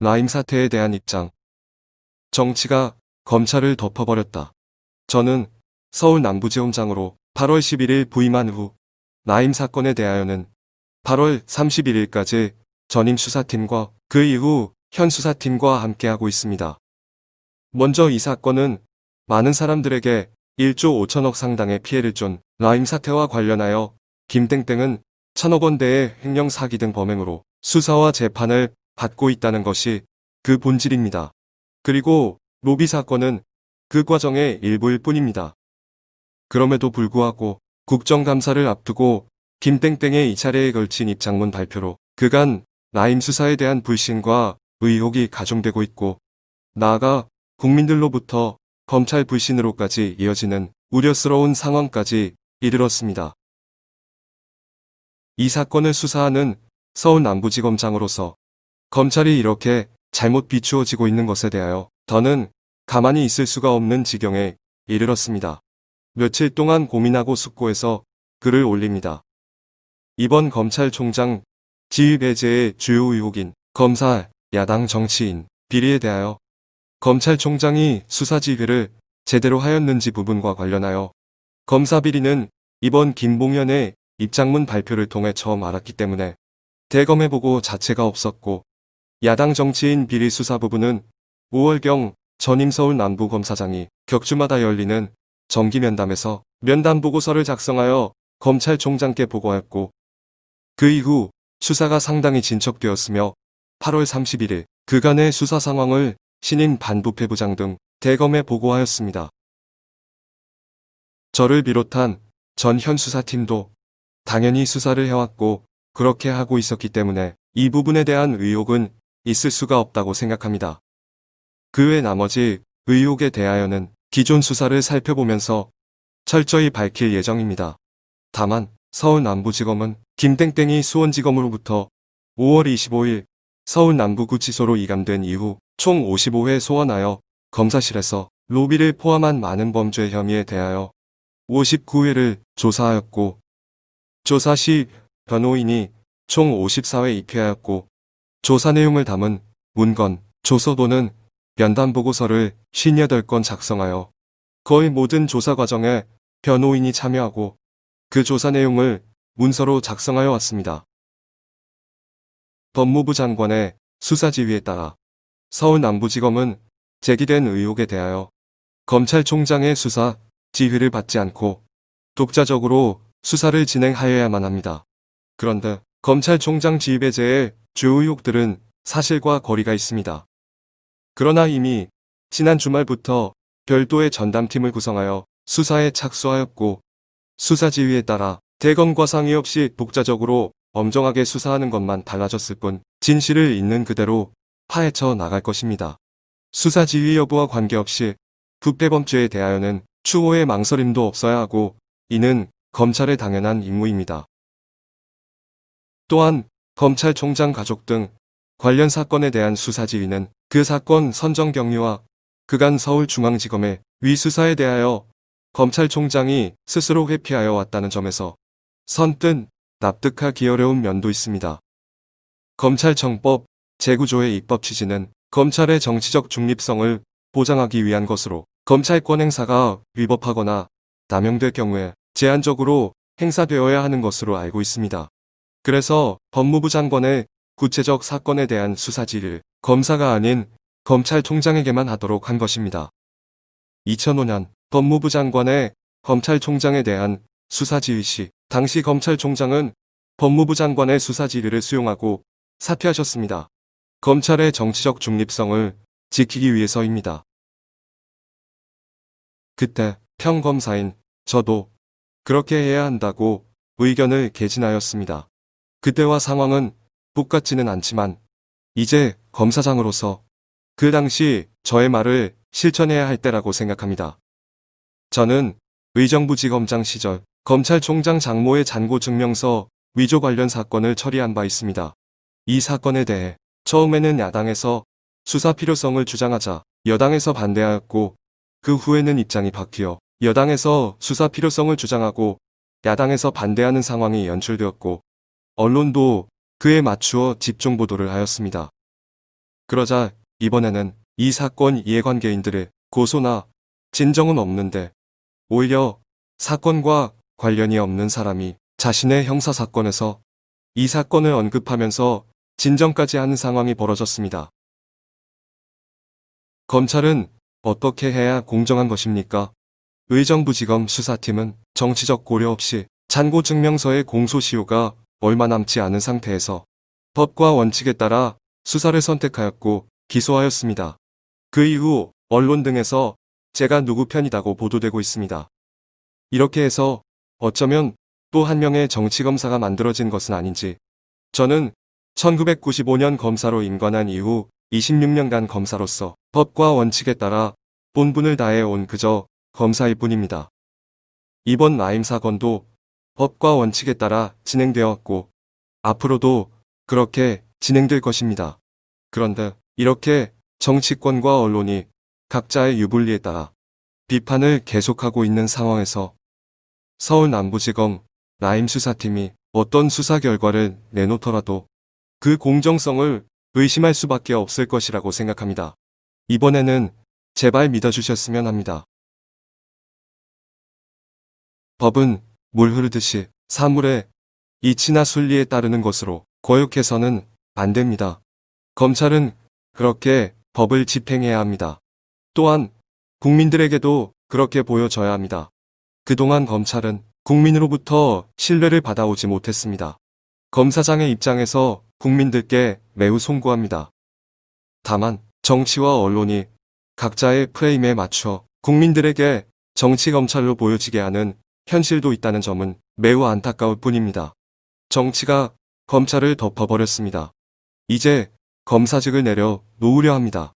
라임 사태에 대한 입장. 정치가 검찰을 덮어버렸다. 저는 서울 남부지검장으로 8월 11일 부임한 후 라임 사건에 대하여는 8월 31일까지 전임 수사팀과 그 이후 현 수사팀과 함께하고 있습니다. 먼저 이 사건은 많은 사람들에게 1조 5천억 상당의 피해를 준 라임 사태와 관련하여 김땡땡은 1,000억 원대의 횡령 사기 등 범행으로 수사와 재판을 받고 있다는 것이 그 본질입니다. 그리고 로비 사건은 그 과정의 일부일 뿐입니다. 그럼에도 불구하고 국정감사를 앞두고 김땡땡의 2차례에 걸친 입장문 발표로 그간 라임 수사에 대한 불신과 의혹이 가중되고 있고 나아가 국민들로부터 검찰 불신으로까지 이어지는 우려스러운 상황까지 이르렀습니다. 이 사건을 수사하는 서울 남부지검장으로서 검찰이 이렇게 잘못 비추어지고 있는 것에 대하여 더는 가만히 있을 수가 없는 지경에 이르렀습니다. 며칠 동안 고민하고 숙고해서 글을 올립니다. 이번 검찰총장 지휘배제의 주요 의혹인 검사, 야당 정치인, 비리에 대하여 검찰총장이 수사 지휘를 제대로 하였는지 부분과 관련하여 검사 비리는 이번 김봉현의 입장문 발표를 통해 처음 알았기 때문에 대검의 보고 자체가 없었고 야당 정치인 비리 수사 부분은 5월경 전임 서울 남부검사장이 격주마다 열리는 정기 면담에서 면담 보고서를 작성하여 검찰총장께 보고하였고 그 이후 수사가 상당히 진척되었으며 8월 31일 그간의 수사 상황을 신임 반부패부장 등 대검에 보고하였습니다. 저를 비롯한 전 현 수사팀도 당연히 수사를 해왔고 그렇게 하고 있었기 때문에 이 부분에 대한 의혹은 있을 수가 없다고 생각합니다. 그 외 나머지 의혹에 대하여는 기존 수사를 살펴보면서 철저히 밝힐 예정입니다. 다만 서울 남부지검은 김땡땡이 수원지검으로부터 5월 25일 서울 남부구치소로 이감된 이후 총 55회 소환하여 검사실에서 로비를 포함한 많은 범죄 혐의에 대하여 59회를 조사하였고 조사 시 변호인이 총 54회 입회하였고 조사 내용을 담은 문건, 조서도는 면담 보고서를 58건 작성하여 거의 모든 조사 과정에 변호인이 참여하고 그 조사 내용을 문서로 작성하여 왔습니다. 법무부 장관의 수사 지휘에 따라 서울 남부지검은 제기된 의혹에 대하여 검찰총장의 수사 지휘를 받지 않고 독자적으로 수사를 진행하여야만 합니다. 그런데 검찰총장 지휘배제의 주요 의혹들은 사실과 거리가 있습니다. 그러나 이미 지난 주말부터 별도의 전담팀을 구성하여 수사에 착수하였고 수사 지휘에 따라 대검과 상의 없이 독자적으로 엄정하게 수사하는 것만 달라졌을 뿐 진실을 있는 그대로 파헤쳐 나갈 것입니다. 수사 지휘 여부와 관계없이 부패범죄에 대하여는 추호의 망설임도 없어야 하고 이는 검찰의 당연한 임무입니다. 또한 검찰총장 가족 등 관련 사건에 대한 수사 지휘는 그 사건 선정 경위와 그간 서울중앙지검의 위수사에 대하여 검찰총장이 스스로 회피하여 왔다는 점에서 선뜻 납득하기 어려운 면도 있습니다. 검찰청법 제9조의 입법 취지는 검찰의 정치적 중립성을 보장하기 위한 것으로 검찰권 행사가 위법하거나 남용될 경우에 제한적으로 행사되어야 하는 것으로 알고 있습니다. 그래서 법무부 장관의 구체적 사건에 대한 수사 지휘를 검사가 아닌 검찰총장에게만 하도록 한 것입니다. 2005년 법무부 장관의 검찰총장에 대한 수사 지휘 시 당시 검찰총장은 법무부 장관의 수사 지휘를 수용하고 사퇴하셨습니다. 검찰의 정치적 중립성을 지키기 위해서입니다. 그때 평검사인 저도 그렇게 해야 한다고 의견을 개진하였습니다. 그때와 상황은 똑같지는 않지만 이제 검사장으로서 그 당시 저의 말을 실천해야 할 때라고 생각합니다. 저는 의정부지검장 시절 검찰총장 장모의 잔고증명서 위조 관련 사건을 처리한 바 있습니다. 이 사건에 대해 처음에는 야당에서 수사 필요성을 주장하자 여당에서 반대하였고 그 후에는 입장이 바뀌어 여당에서 수사 필요성을 주장하고 야당에서 반대하는 상황이 연출되었고 언론도 그에 맞추어 집중 보도를 하였습니다. 그러자 이번에는 이 사건 이해관계인들의 고소나 진정은 없는데 오히려 사건과 관련이 없는 사람이 자신의 형사사건에서 이 사건을 언급하면서 진정까지 하는 상황이 벌어졌습니다. 검찰은 어떻게 해야 공정한 것입니까? 의정부지검 수사팀은 정치적 고려 없이 잔고증명서의 공소시효가 얼마 남지 않은 상태에서 법과 원칙에 따라 수사를 선택하였고 기소하였습니다. 그 이후 언론 등에서 제가 누구 편이다고 보도되고 있습니다. 이렇게 해서 어쩌면 또 한 명의 정치검사가 만들어진 것은 아닌지. 저는 1995년 검사로 임관한 이후 26년간 검사로서 법과 원칙에 따라 본분을 다해온 그저 검사일 뿐입니다. 이번 라임 사건도 법과 원칙에 따라 진행되었고 앞으로도 그렇게 진행될 것입니다. 그런데 이렇게 정치권과 언론이 각자의 유불리에 따라 비판을 계속하고 있는 상황에서 서울 남부지검 라임 수사팀이 어떤 수사 결과를 내놓더라도 그 공정성을 의심할 수밖에 없을 것이라고 생각합니다. 이번에는 제발 믿어주셨으면 합니다. 법은 물 흐르듯이 사물의 이치나 순리에 따르는 것으로 거역해서는 안 됩니다. 검찰은 그렇게 법을 집행해야 합니다. 또한 국민들에게도 그렇게 보여져야 합니다. 그동안 검찰은 국민으로부터 신뢰를 받아오지 못했습니다. 검사장의 입장에서 국민들께 매우 송구합니다. 다만 정치와 언론이 각자의 프레임에 맞춰 국민들에게 정치검찰로 보여지게 하는 현실도 있다는 점은 매우 안타까울 뿐입니다. 정치가 검찰을 덮어버렸습니다. 이제 검사직을 내려 놓으려 합니다.